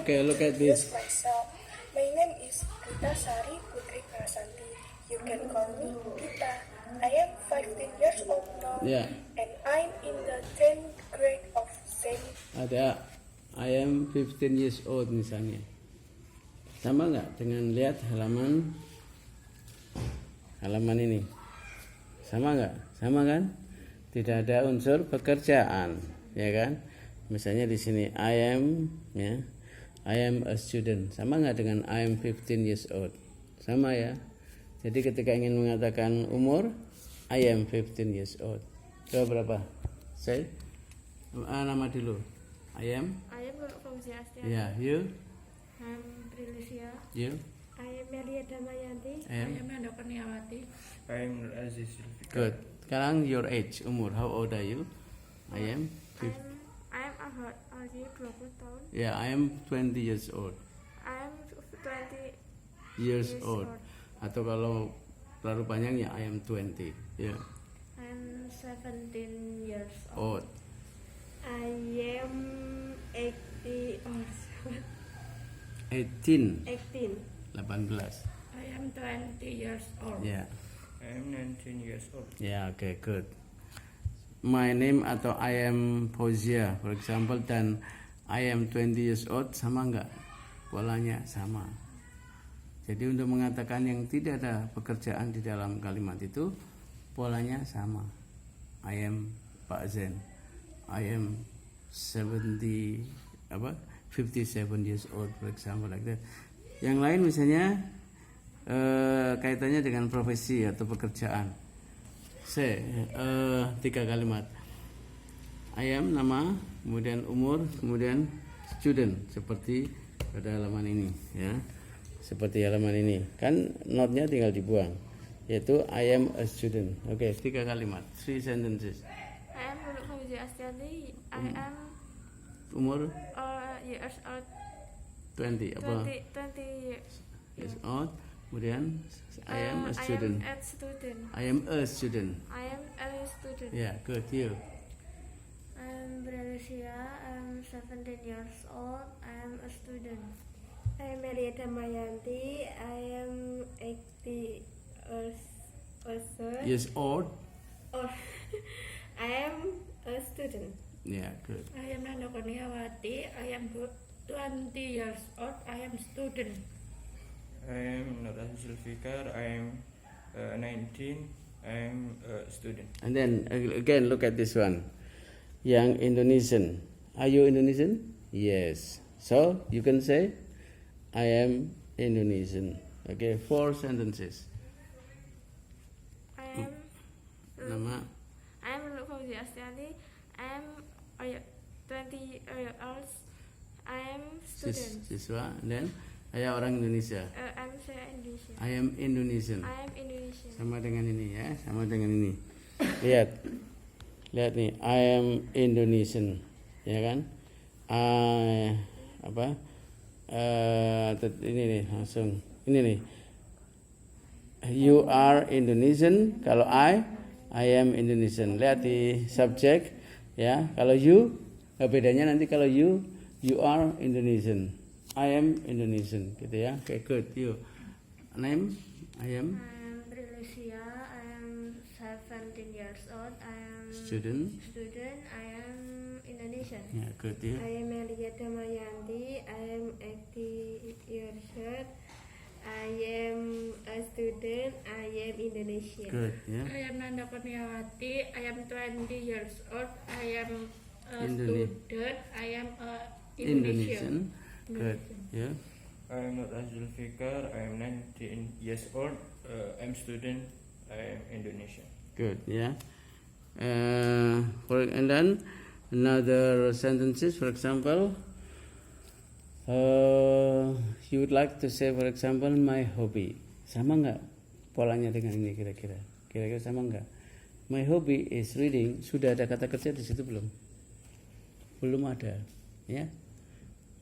okay, look at this. Myself. My name is Gita Sari Putri Prasanti. You can call me Gita. I am 15 years old now. Yeah. And I'm in the 10th grade of St. Ada I am 15 years old misalnya. Sama nggak dengan lihat halaman ini? Sama nggak? Sama kan? Tidak ada unsur pekerjaan, ya kan? Misalnya di sini I am, ya, I am a student. Sama nggak dengan I am 15 years old? Sama ya. Jadi ketika ingin mengatakan umur, I am 15 years old. Coba berapa? Say, nama dulu. I am Fauzia Astiani. Yeah, you? I'm Prilicia. You? I am Melia Damayanti. I am Ando Kurniawati. I am Nur Aziz Zulfikar. Good. Sekarang your age, umur. How old are you? I am. I am Ahad Aziz 20 tahun. Yeah, I am 20 years old. I am 20 Years old. Atau kalau terlalu panjang ya I am 20. Yeah. I am 17 years Old. I am 18. 18. 18. I am 20 years old. Yeah. I am 19 years old. Yeah, okay, good. My name atau I am Fauzia, for example, dan I am 20 years old sama nggak? Polanya sama. Jadi untuk mengatakan yang tidak ada pekerjaan di dalam kalimat itu, polanya sama. I am Pak Zen. I am 57 years old, for example, like that. Yang lain misalnya kaitannya dengan profesi atau pekerjaan. Tiga kalimat. I am nama, kemudian umur, kemudian student, seperti pada halaman ini, ya. Seperti halaman ini. Kan notnya tinggal dibuang, yaitu I am a student. Oke, tiga kalimat, 3 sentences. I am Lulu Fauzia Astiani. I am Umur years old. 20 apa? 20 Years old. Kemudian I am a student. I am a student. I am a student. Yeah, good. You. I am Prilicia. I am 17 years old. I am a student. I am Melia Damayanti. I am 80 Years old. I am a student. Yeah, good. I am Ando Kurniawati. I am 20 years old. I am student. I am Nur Aziz Zulfikar. I am 19. I am a student. And then again, look at this one. Yang Indonesian. Are you Indonesian? Yes. So you can say, I am Indonesian. Okay, 4 sentences. I am Nama. I am Lulu Fauzia Astiani. I am 20 years old. I am student. Siswa. And then saya orang Indonesia. I am Indonesia. I am Indonesian. I am Indonesian. Sama dengan ini ya, sama dengan ini. Lihat nih, I am Indonesian, ya kan? Ini nih langsung, ini nih. You are Indonesian. Kalau I am Indonesian. Lihat di subjek, ya. Kalau you, bedanya nanti kalau you are Indonesian. I am Indonesian, gitu ya. Okay, good. You. Name? I am Prilicia. I am 17 years old. I am student. I am Indonesian. Yeah, good. You. I am Melia Damayanti. I am 80 years old. I am a student. I am Indonesian. Good. Yeah. I am Nanda Kurniawati. I am 20 years old. I am a Indonesian. student. I am a Indonesian. Good. Yeah. I am Nur Aziz Zulfikar. I am 19 years old. I am student. I am Indonesian. Good. Yeah. And then another sentences. For example, you would like to say, for example, my hobby. Sama nggak polanya dengan ini kira-kira? Kira-kira sama nggak? My hobby is reading. Sudah ada kata kerja di situ belum? Belum ada. Ya.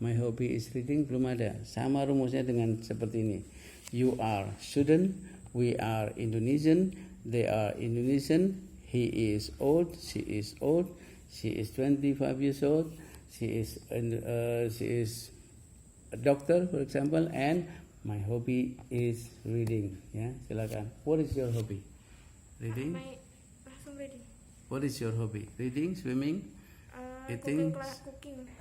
My hobby is reading, belum ada. Sama rumusnya dengan seperti ini. You are student, we are Indonesian, they are Indonesian, he is old, she is old, she is 25 years old, she is a doctor, for example, and my hobby is reading. Ya, silakan. What is your hobby? Reading. Langsung ready. What is your hobby? Reading, swimming, eating,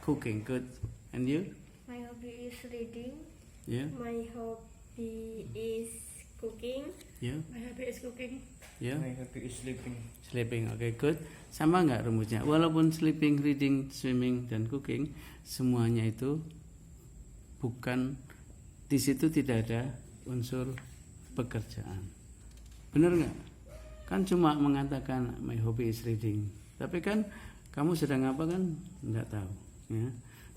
cooking. Good. And you? My hobby is reading. Yeah. My hobby is cooking. Yeah. My hobby is cooking. Yeah. My hobby is sleeping. Sleeping. Okay, good. Sama nggak rumusnya? Walaupun sleeping, reading, swimming, dan cooking, semuanya itu bukan, di situ tidak ada unsur pekerjaan. Benar nggak? Kan cuma mengatakan my hobby is reading. Tapi kan kamu sedang apa kan nggak tahu. Ya.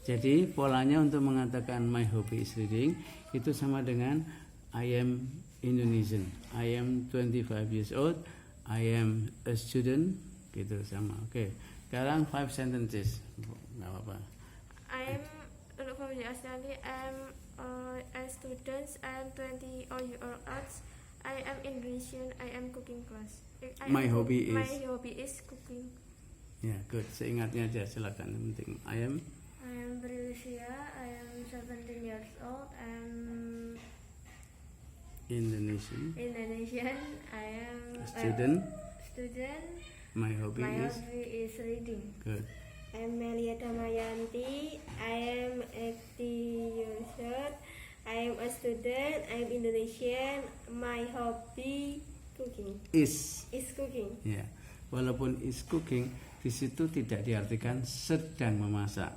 Jadi polanya untuk mengatakan my hobby is reading itu sama dengan I am Indonesian. I am 25 years old. I am a student. Gitu sama. Oke. Sekarang 5 sentences. Nggak apa-apa. I am untuk family Australia. I am a student. I am 20 years old. I am Indonesian. I am cooking class. My hobby is cooking. Ya, good. Seingatnya aja silakan. Yang penting I am Brilicia. I am 17 years old. I am Indonesian. I am A student. My My hobby hobby is reading. good. I am Melia Damayanti. I am 80 years old. I am a student. I am Indonesian. My hobby cooking. Is. Is cooking. Ya. Walaupun is cooking di situ tidak diartikan sedang memasak.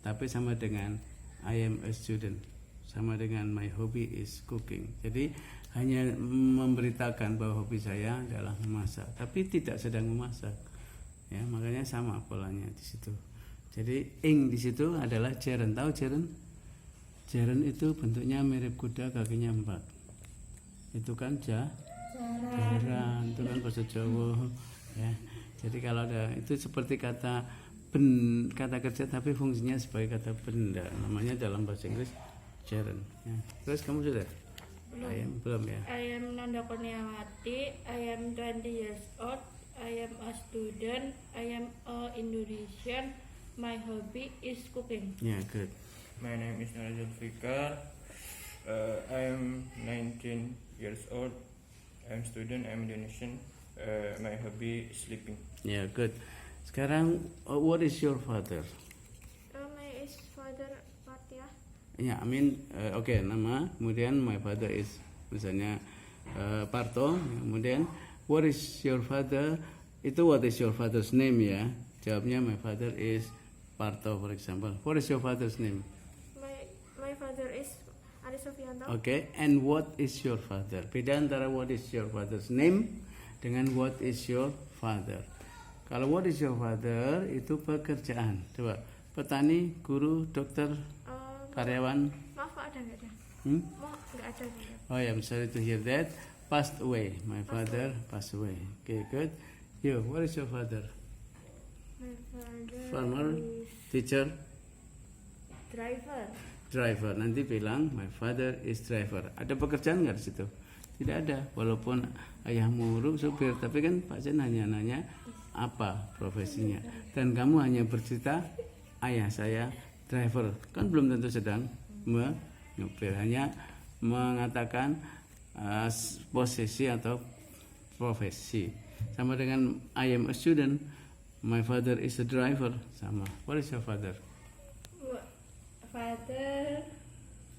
Tapi sama dengan I am a student. Sama dengan my hobby is cooking. Jadi hanya memberitakan bahwa hobi saya adalah memasak, tapi tidak sedang memasak. Ya, makanya sama polanya di situ. Jadi ing di situ adalah jeren. Tahu jeren? Jeren itu bentuknya mirip kuda, kakinya 4. Itu kan jaran. Itu kan bahasa Jawa. Ya. Jadi kalau ada itu seperti kata kerja tapi fungsinya sebagai kata benda. Namanya dalam bahasa Inggris jeren. Ya. Terus kamu sudah? Belum ya. I am Nanda Kurniawati. I am 20 years old. I am a student. I am a Indonesian. My hobby is cooking. Yeah, good. My name is Nur Zulfikar. I am 19 years old. I am student. I am Indonesian. My hobby is sleeping. Yeah, good. Sekarang, what is your father? My is father Fatia. Ya, I mean, okay, nama. Kemudian my father is misalnya Parto. Kemudian what is your father? Itu what is your father's name ya? Jawabnya my father is Parto, for example. What is your father's name? My father is Ari Sofianto. Okay, and what is your father? Beda antara what is your father's name dengan what is your father. Kalau what is your father itu pekerjaan. Coba, petani, guru, dokter, karyawan. Maaf Pak, ada nggak ada? Maaf, nggak ada. Oh, I'm sorry to hear that. Passed away. My father passed away. Okay, good. You, what is your father? My father Farmer, is teacher, driver. Nanti bilang my father is driver. Ada pekerjaan nggak di situ? Tidak ada. Walaupun ayahmu supir, tapi kan Pak Jen hanya nanya apa profesinya. Dan kamu hanya bercerita ayah saya driver. Kan belum tentu sedang menyupir. Hanya mengatakan posisi atau profesi. Sama dengan I am a student. My father is a driver. Sama. What is your father? Father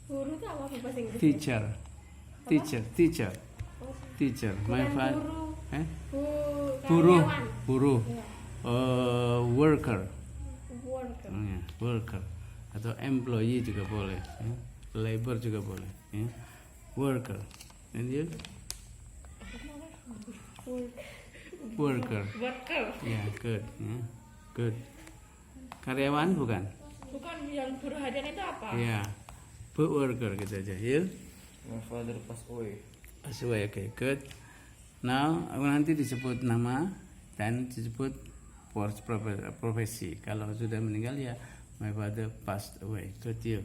guru itu apa bahasa Inggris? Teacher. My father. Buruh. Buruh. Worker. Worker. Worker. Atau employee juga boleh. Ya. Labor juga boleh. Ya. Worker. And you? Worker. Ya, good. Ya. Good. Karyawan bukan? Bukan, yang buruh harian itu apa? Ya. Worker gitu aja. You? My father passed away. Passed away. Okay, good. Now, aku nanti disebut nama dan disebut profesi. Kalau sudah meninggal ya my father passed away. Good, you?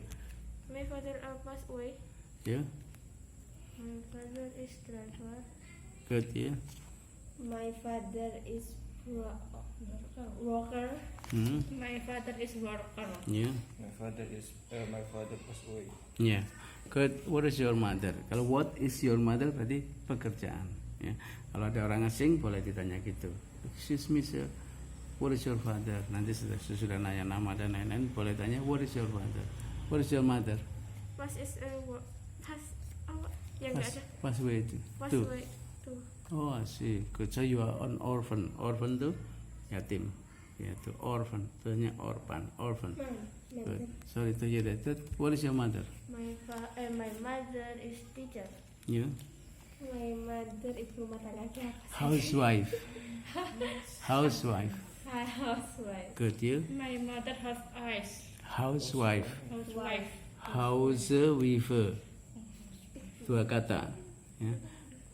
My father passed away. You? My father is driver. Good, you? My father is Worker. My father is worker. Ya. My father passed away. Ya. Good. What is your mother? Kalau what is your mother berarti pekerjaan. Ya. Kalau ada orang asing boleh ditanya gitu. Excuse me sir, what is your father? Nanti sudah nanya nama dan lain-lain boleh tanya what is your father? What is your mother? Pas is yang nggak ada. Pass away itu. Pas Tuh. way tuh. Oh, I see. Good. So you are an orphan. Orphan tuh yatim. Ya, tuh orphan. Tuhnya orphan. Good. Sorry to hear that. What is your mother? My mother is teacher. You? My mother ibu rumah tangga aja. Housewife. Housewife. Housewife. Good. You? My mother have eyes. Housewife. Housewife. Housewife. Dua kata. Ya.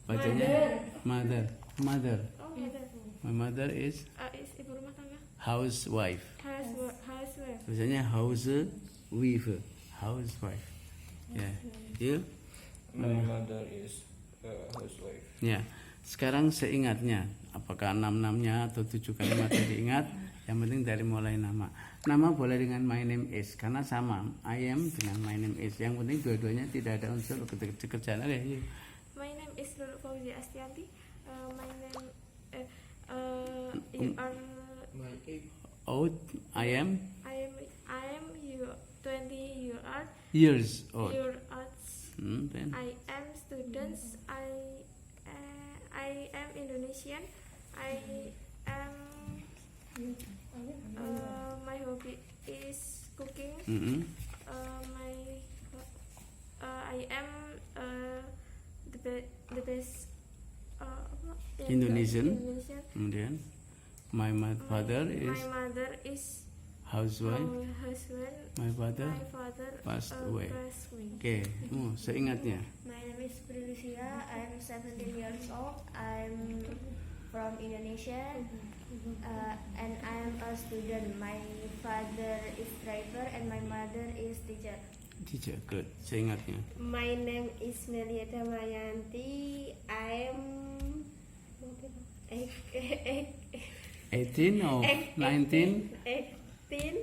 Bacanya mother. Mother. Oh, mother. My mother is Is ibu rumah tangga. housewife. Housewife. Biasanya housewife. Housewife. Ya. You? My mother is housewife. Ya. Sekarang seingatnya, apakah 6-6-nya atau 7 kalimat yang diingat, yang penting dari mulai nama. Nama boleh dengan my name is karena sama. I am dengan my name is. Yang penting dua-duanya tidak ada unsur kerjaan. Oke. My name is Lulu Fauzia Astianti. My name you are Old. I am I am you 20 years old. year old. Then I am students. I am Indonesian. I am my hobby is cooking. I am the best Indonesian. Kemudian my father My is mother is housewife. husband. My father My father passed away. passed away. Oke, seingatnya. My name is Prilucia. I'm 17 years old. I'm from Indonesia, and I'm a student. My father is driver and my mother is teacher. Teacher, good. Seingatnya. My name is Melieta Mayanti. I'm 18 or 19 18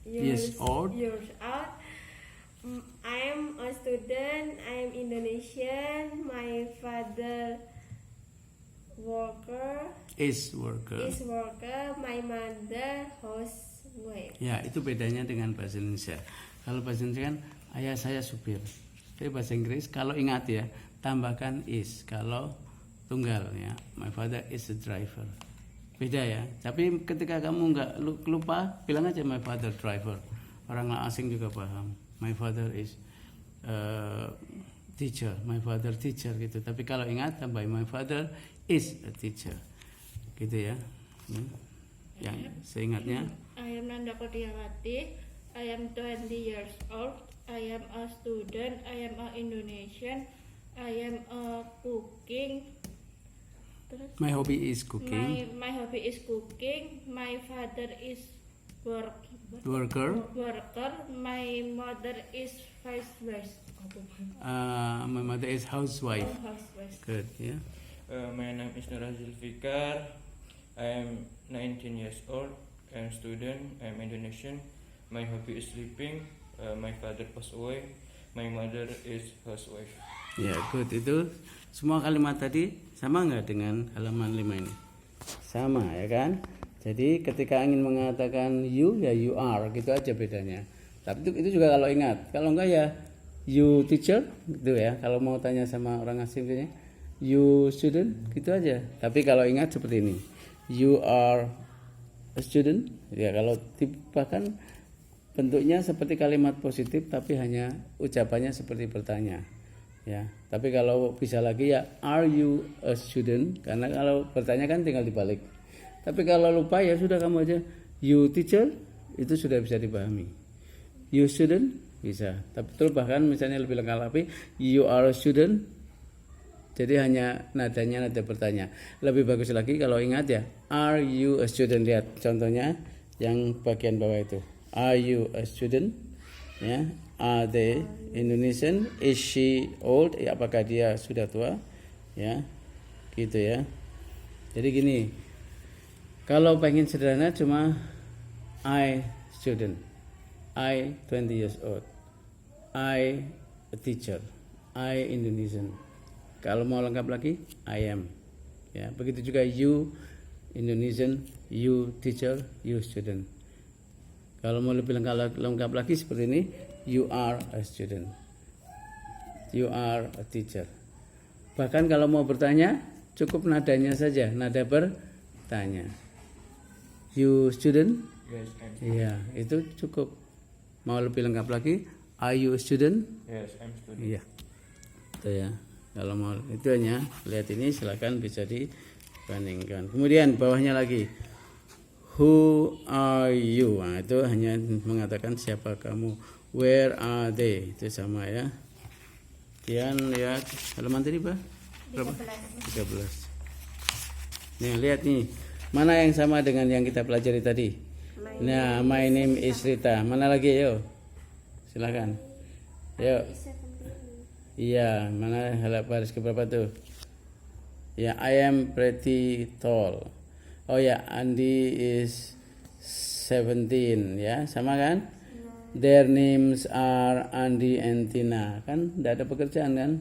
years old. I'm a student. I'm Indonesian. My father Is worker. My mother housewife. Ya, itu bedanya dengan bahasa Indonesia. Kalau bahasa Indonesia kan ayah saya supir. Tapi bahasa Inggris kalau ingat ya, tambahkan is. Kalau tunggal ya, my father is a driver. Beda ya. Tapi ketika kamu nggak lupa, bilang aja my father driver. Orang asing juga paham. My father is teacher. My father teacher gitu. Tapi kalau ingat tambah my father is a teacher. Gitu ya. Yang seingatnya. I am Nanda Kurniawati. I am 20 years old. I am a student. I am a Indonesian. I am a cooking. My hobby is cooking. My hobby is cooking. My father is Worker. My mother is housewife. My mother is housewife. Good, yeah. My name is Nurah Zulfikar. I am 19 years old. I am student. I am Indonesian. My hobby is sleeping. My father passed away. My mother is housewife. Ya, good. Itu semua kalimat tadi sama nggak dengan halaman 5 ini? Sama ya kan? Jadi ketika ingin mengatakan you ya you are, gitu aja bedanya. Tapi itu juga kalau ingat. Kalau enggak ya you teacher gitu ya. Kalau mau tanya sama orang asing gitu, you student gitu aja. Tapi kalau ingat seperti ini. You are a student. Ya kalau bahkan bentuknya seperti kalimat positif tapi hanya ucapannya seperti bertanya. Ya. Tapi kalau bisa lagi ya are you a student? Karena kalau bertanya kan tinggal dibalik. Tapi kalau lupa ya sudah kamu aja you teacher, itu sudah bisa dipahami. You student bisa. Tapi terus bahkan misalnya lebih lengkap lagi you are a student. Jadi hanya nadanya nada bertanya. Lebih bagus lagi kalau ingat ya are you a student. Lihat contohnya yang bagian bawah itu. Are you a student? Ya. Are they Indonesian? Is she old? Ya, apakah dia sudah tua? Ya. Gitu ya. Jadi gini. Kalau pengen sederhana cuma I student, I 20 years old, I a teacher, I Indonesian. Kalau mau lengkap lagi I am. Ya, begitu juga you Indonesian, you teacher, you student. Kalau mau lebih lengkap lagi seperti ini, you are a student, you are a teacher. Bahkan kalau mau bertanya, cukup nadanya saja, nada bertanya. You student? Yes, I'm. Iya, itu cukup. Mau lebih lengkap lagi, are you a student? Yes, I'm student. Iya. Itu ya. Kalau mau itu hanya lihat ini, silakan bisa dibandingkan. Kemudian bawahnya lagi, who are you? Nah, itu hanya mengatakan siapa kamu. Where are they? Itu sama ya. Kemudian lihat halaman tadi Pak? Berapa? 13. Nih lihat nih, mana yang sama dengan yang kita pelajari tadi? Nah, my name is Rita. Mana lagi? Yo, silakan. Yuk. Iya, mana baris keberapa tuh? Ya, I am pretty tall. Oh ya, Andi is 17 ya, sama kan? Their names are Andi and Tina. Kan tidak ada pekerjaan kan?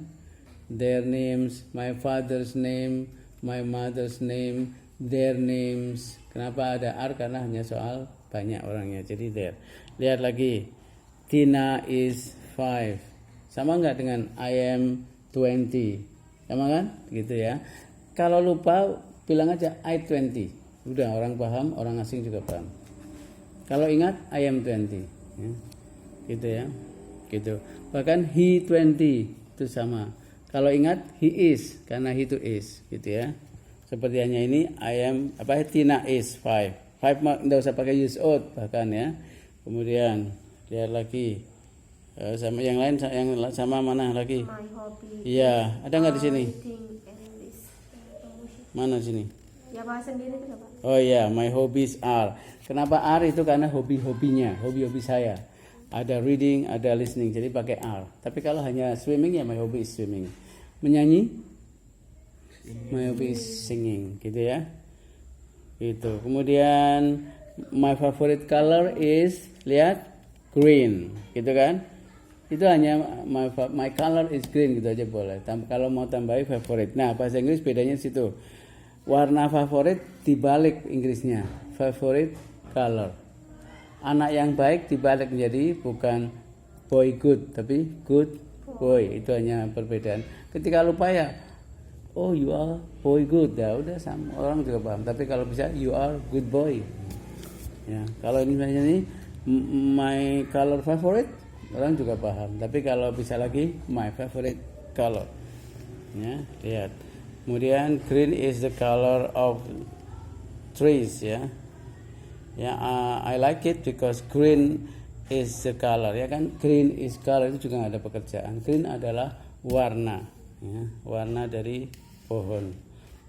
Their names, my father's name, my mother's name, their names. Kenapa ada are? Karena hanya soal banyak orangnya. Jadi there. Lihat lagi. Tina is 5. Sama enggak dengan I am 20? Sama kan? Gitu ya. Kalau lupa bilang aja I 20. Udah orang paham, orang asing juga paham. Kalau ingat I am 20 ya. Gitu ya. Gitu. Bahkan he 20 itu sama. Kalau ingat he is karena he itu is gitu ya. Seperti hanya ini I am Tina is 5. 5 enggak usah pakai use old bahkan ya. Kemudian lihat lagi sama yang lain, yang sama mana lagi? My hobby. Iya, ada nggak di sini? Reading English. Mana sini? Ya bahas sendiri itu Pak. Oh iya, my hobbies are. Kenapa are? Itu karena hobi-hobinya, hobi-hobi saya. Ada reading, ada listening, jadi pakai are. Tapi kalau hanya swimming ya my hobby is swimming. Menyanyi? My hobby is singing, gitu ya. Gitu. Kemudian my favorite color is, lihat, green, gitu kan? Itu hanya my color is green gitu aja boleh. Kalau mau tambahin favorite. Nah, bahasa Inggris bedanya di situ. Warna favorit dibalik Inggrisnya, favorite color. Anak yang baik dibalik menjadi bukan boy good, tapi good boy. Itu hanya perbedaan. Ketika lupa ya, oh you are boy good, ya udah sama orang juga paham. Tapi kalau bisa you are good boy. Ya, kalau ini misalnya ini my color favorite, orang juga paham. Tapi kalau bisa lagi my favorite color. Ya, lihat. Kemudian green is the color of trees ya. Ya, I like it because green is the color ya kan. Green is color itu juga ada pekerjaan. Green adalah warna ya, warna dari pohon.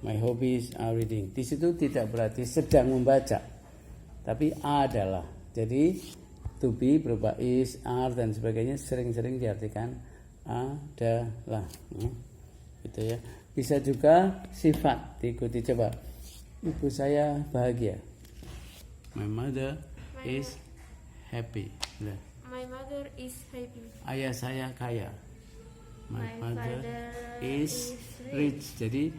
My hobbies are reading. Di situ tidak berarti sedang membaca, tapi adalah. Jadi to be berupa is, are dan sebagainya sering-sering diartikan adalah ya. Gitu ya. Bisa juga sifat diikuti, coba. Ibu saya bahagia. My mother is happy. My mother is happy. Ayah saya kaya. My My father father is is rich. Jadi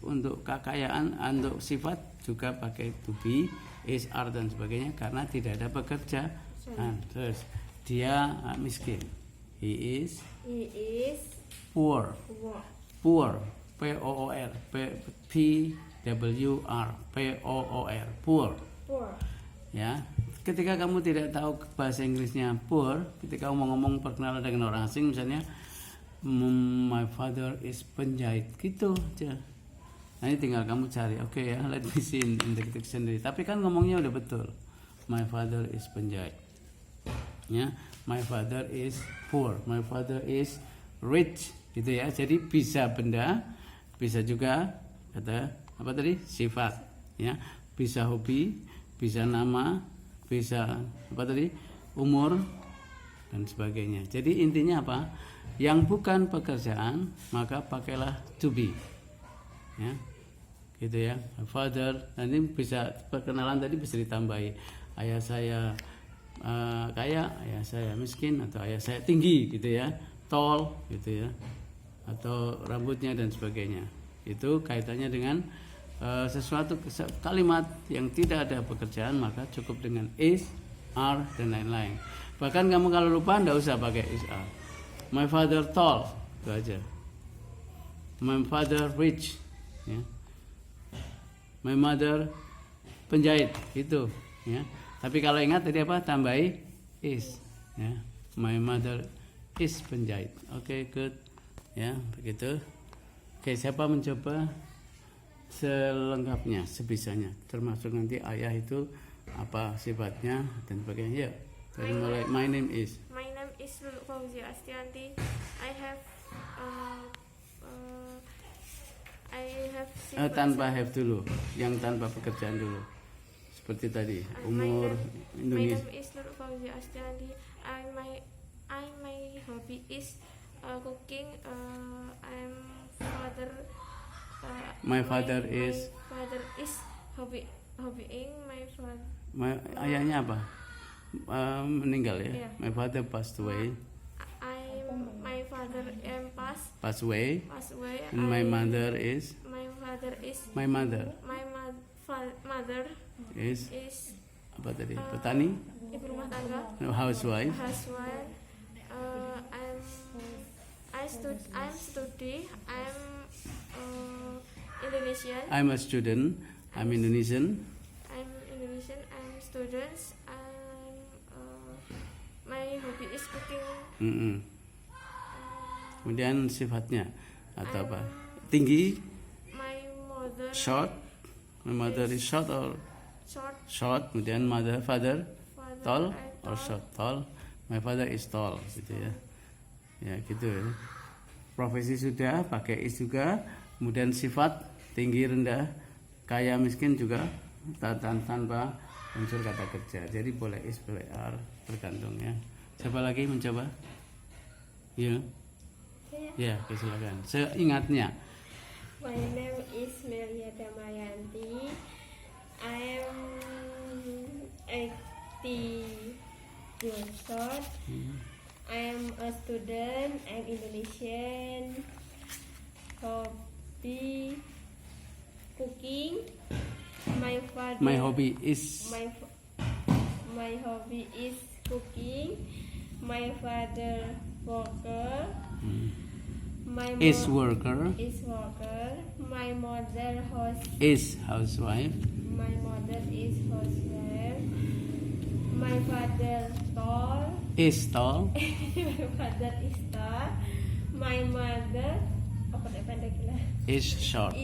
untuk kekayaan, untuk sifat juga pakai to be, is, are dan sebagainya karena tidak ada pekerjaan. Terus dia miskin. He is poor. Poor. P-O-O-R. P-W-R. P-O-O-R. Poor. Ya. Ketika kamu tidak tahu bahasa Inggrisnya poor, ketika kamu mau ngomong perkenalan dengan orang asing misalnya my father is penjahit gitu aja. Nah ini tinggal kamu cari, oke ya, let me see in the dictionary. Tapi kan ngomongnya udah betul. My father is penjahit. Ya, my father is poor. My father is rich. Gitu ya. Jadi bisa benda, bisa juga kata apa tadi? Sifat. Ya, bisa hobi, bisa nama, bisa apa tadi? Umur dan sebagainya. Jadi intinya apa? Yang bukan pekerjaan maka pakailah to be. Ya. gitu ya. My father, nanti bisa perkenalan tadi bisa ditambahi. Ayah saya kaya, ayah saya miskin, atau ayah saya tinggi gitu ya, tall gitu ya, atau rambutnya dan sebagainya. Itu kaitannya dengan sesuatu kalimat yang tidak ada pekerjaan, maka cukup dengan is, are dan lain-lain. Bahkan kamu kalau lupa ndak usah pakai is, are. My father tall, itu aja. My father rich, ya. My mother penjahit, itu ya. Tapi kalau ingat tadi apa, tambahi is ya. My mother is penjahit. Oke, good ya, begitu. Oke, siapa mencoba selengkapnya, sebisanya, termasuk nanti ayah itu apa sifatnya dan sebagainya. Ya, dari mulai my name is Lulu Fauzia Astianti. I have tanpa have dulu, yang tanpa pekerjaan dulu. Seperti tadi, umur, Indonesia. My name is Lulu Fauzia Astianti. My hobby is cooking. My father is hobbying. ayahnya apa? Meninggal ya. Yeah. My father passed away. My father Passed away. And my mother is apa tadi? Petani? ibu rumah tangga. Housewife. I'm study. I'm Indonesian. I'm a student. I'm Indonesian. I'm students. My hobby is cooking. Kemudian sifatnya atau apa? Tinggi, My mother short. My mother is short or short. Kemudian father tall and or short? Tall. My father is tall, gitu ya. Ya gitu ya. Profesi sudah, pakai is juga. Kemudian sifat tinggi, rendah, kaya, miskin juga tanpa unsur kata kerja. Jadi boleh is, boleh are, tergantung ya. Siapa lagi mencoba? Ya. Ya, silakan. Seingatnya. My name is Melia Damayanti. I am 80 years old. I am a student. I'm Indonesian. Hobby cooking. My hobby is my hobby is cooking. My father worker. My is worker. My mother Is housewife. My mother is housewife. My father tall. Is tall. My father is tall. My mother Is short.